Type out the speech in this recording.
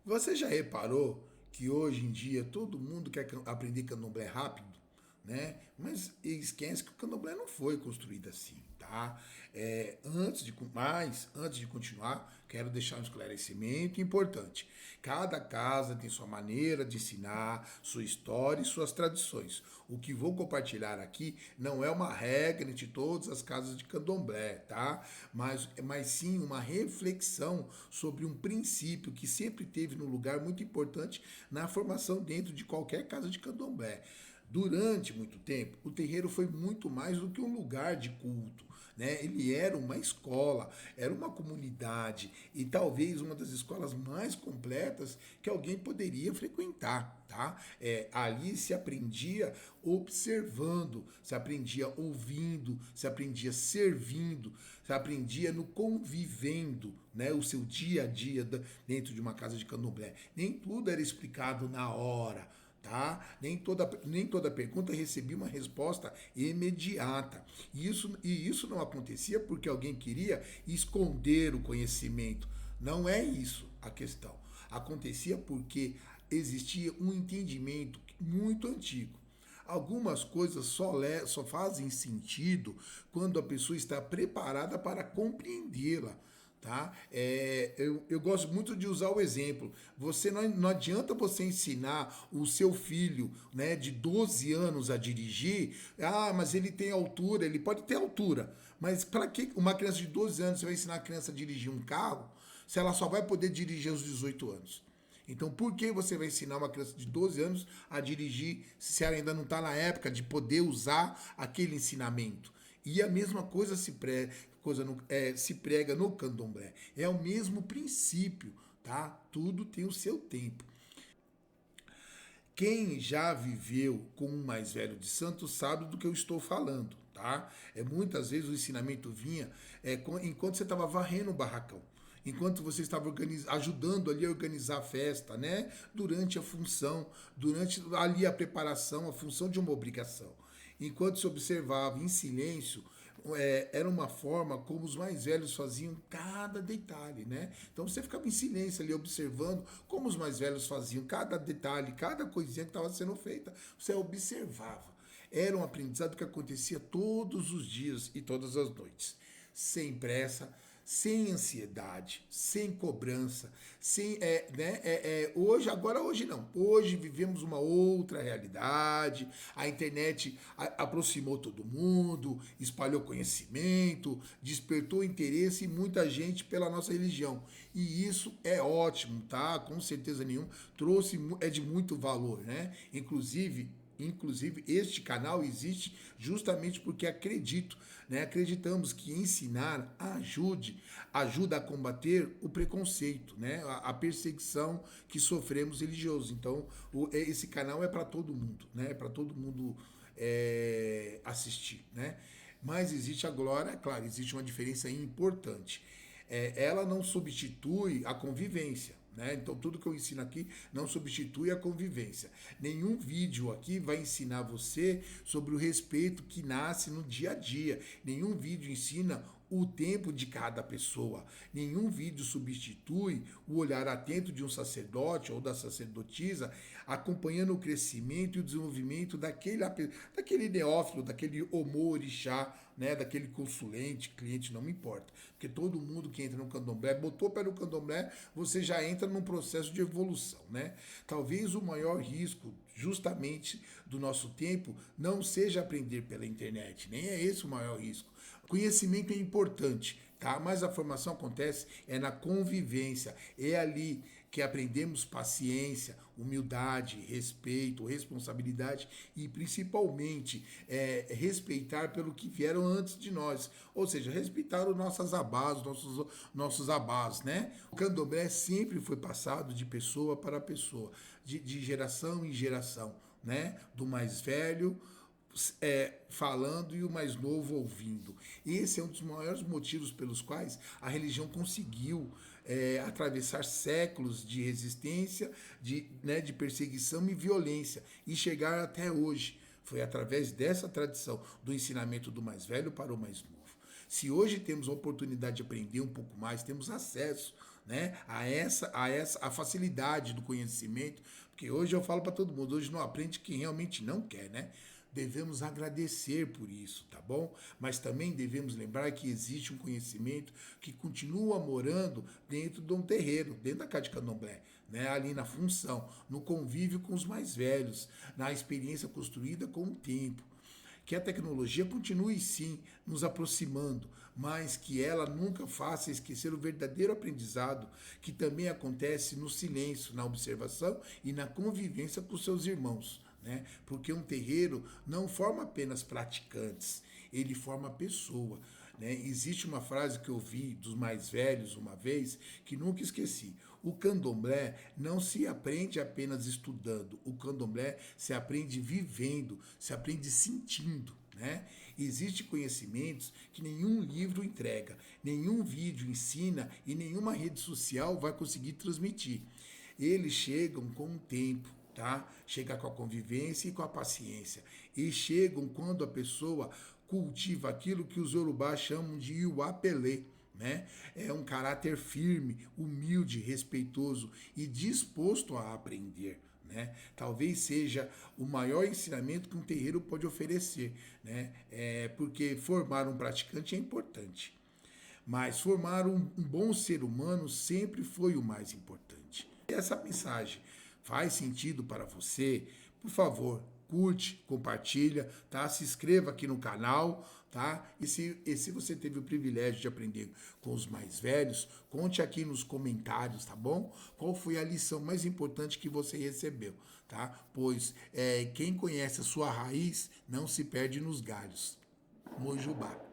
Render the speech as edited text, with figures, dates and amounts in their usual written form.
Você já reparou que hoje em dia todo mundo quer aprender candomblé rápido, né? Mas esquece que o candomblé não foi construído assim, tá? Antes de continuar, quero deixar um esclarecimento importante. Cada casa tem sua maneira de ensinar, sua história e suas tradições. O que vou compartilhar aqui não é uma regra de todas as casas de candomblé, tá? Mas sim uma reflexão sobre um princípio que sempre teve num lugar muito importante na formação dentro de qualquer casa de candomblé. Durante muito tempo, o terreiro foi muito mais do que um lugar de culto, né? Ele era uma escola, era uma comunidade e talvez uma das escolas mais completas que alguém poderia frequentar, tá? Ali se aprendia observando, se aprendia ouvindo, se aprendia servindo, se aprendia no convivendo, né? O seu dia a dia dentro de uma casa de candomblé. Nem tudo era explicado na hora, tá? Nem toda pergunta recebia uma resposta imediata. E isso não acontecia porque alguém queria esconder o conhecimento. Não é isso a questão. Acontecia porque existia um entendimento muito antigo. Algumas coisas só fazem sentido quando a pessoa está preparada para compreendê-la. Tá? Eu gosto muito de usar o exemplo. Você não adianta você ensinar o seu filho, né, de 12 anos a dirigir. Ah, mas ele tem altura, ele pode ter altura. Mas para que uma criança de 12 anos você vai ensinar a criança a dirigir um carro se ela só vai poder dirigir aos 18 anos? Então, por que você vai ensinar uma criança de 12 anos a dirigir se ela ainda não está na época de poder usar aquele ensinamento? E a mesma coisa se prega no candomblé. É o mesmo princípio, tá? Tudo tem o seu tempo. Quem já viveu com um mais velho de santo sabe do que eu estou falando, tá? Muitas vezes o ensinamento vinha enquanto você estava varrendo o barracão, enquanto você estava ajudando ali a organizar a festa, né? Durante a função, durante ali a preparação, a função de uma obrigação. Enquanto se observava em silêncio, era uma forma como os mais velhos faziam cada detalhe, né? Então você ficava em silêncio ali observando como os mais velhos faziam cada detalhe, cada coisinha que estava sendo feita, você observava. Era um aprendizado que acontecia todos os dias e todas as noites, sem pressa, sem ansiedade, sem cobrança, sem hoje não. Hoje vivemos uma outra realidade. A internet aproximou todo mundo, espalhou conhecimento, despertou interesse em muita gente pela nossa religião. E isso é ótimo, tá? Com certeza nenhuma, é de muito valor, né? Inclusive, este canal existe justamente porque acredito, né? Acreditamos que ensinar ajuda a combater o preconceito, né? A perseguição que sofremos religiosos. Então, esse canal é para todo mundo, né? É para todo mundo assistir, né? Mas existe agora, claro, existe uma diferença importante. Ela não substitui a convivência, né? Então tudo que eu ensino aqui não substitui a convivência. Nenhum vídeo aqui vai ensinar você sobre o respeito que nasce no dia a dia. Nenhum vídeo ensina o tempo de cada pessoa. Nenhum vídeo substitui o olhar atento de um sacerdote ou da sacerdotisa, acompanhando o crescimento e o desenvolvimento daquele neófilo, daquele homo-orixá, né, daquele consulente, cliente, não me importa. Porque todo mundo que entra no candomblé, botou pé no candomblé, você já entra num processo de evolução, né? Talvez o maior risco, justamente, do nosso tempo, não seja aprender pela internet, nem é esse o maior risco. Conhecimento é importante, tá? Mas a formação acontece na convivência. É ali que aprendemos paciência, humildade, respeito, responsabilidade e principalmente respeitar pelo que vieram antes de nós. Ou seja, respeitar os nossos abás, nossos abás, né? O candomblé sempre foi passado de pessoa para pessoa, de geração em geração, né? Do mais velho falando e o mais novo ouvindo. Esse é um dos maiores motivos pelos quais a religião conseguiu atravessar séculos de resistência, de perseguição e violência e chegar até hoje. Foi através dessa tradição do ensinamento do mais velho para o mais novo. Se hoje temos a oportunidade de aprender um pouco mais, temos acesso, né, a facilidade do conhecimento, porque hoje eu falo para todo mundo, hoje não aprende quem realmente não quer, né? Devemos agradecer por isso, tá bom? Mas também devemos lembrar que existe um conhecimento que continua morando dentro de um terreiro, dentro da casa de candomblé, né? Ali na função, no convívio com os mais velhos, na experiência construída com o tempo. Que a tecnologia continue sim nos aproximando, mas que ela nunca faça esquecer o verdadeiro aprendizado que também acontece no silêncio, na observação e na convivência com seus irmãos. Né? Porque um terreiro não forma apenas praticantes, ele forma pessoa. Né? Existe uma frase que eu vi dos mais velhos uma vez que nunca esqueci. O candomblé não se aprende apenas estudando, o candomblé se aprende vivendo, se aprende sentindo. Né? Existem conhecimentos que nenhum livro entrega, nenhum vídeo ensina e nenhuma rede social vai conseguir transmitir. Eles chegam com o tempo, tá? Chega com a convivência e com a paciência. E chegam quando a pessoa cultiva aquilo que os Yorubás chamam de Iwapelê, né? É um caráter firme, humilde, respeitoso e disposto a aprender. Né? Talvez seja o maior ensinamento que um terreiro pode oferecer, né? Porque formar um praticante é importante, mas formar um bom ser humano sempre foi o mais importante. Se essa mensagem faz sentido para você, por favor, curte, compartilha, tá? Se inscreva aqui no canal, tá? E se você teve o privilégio de aprender com os mais velhos, conte aqui nos comentários, tá bom? Qual foi a lição mais importante que você recebeu, tá? Pois quem conhece a sua raiz não se perde nos galhos. Mojubá.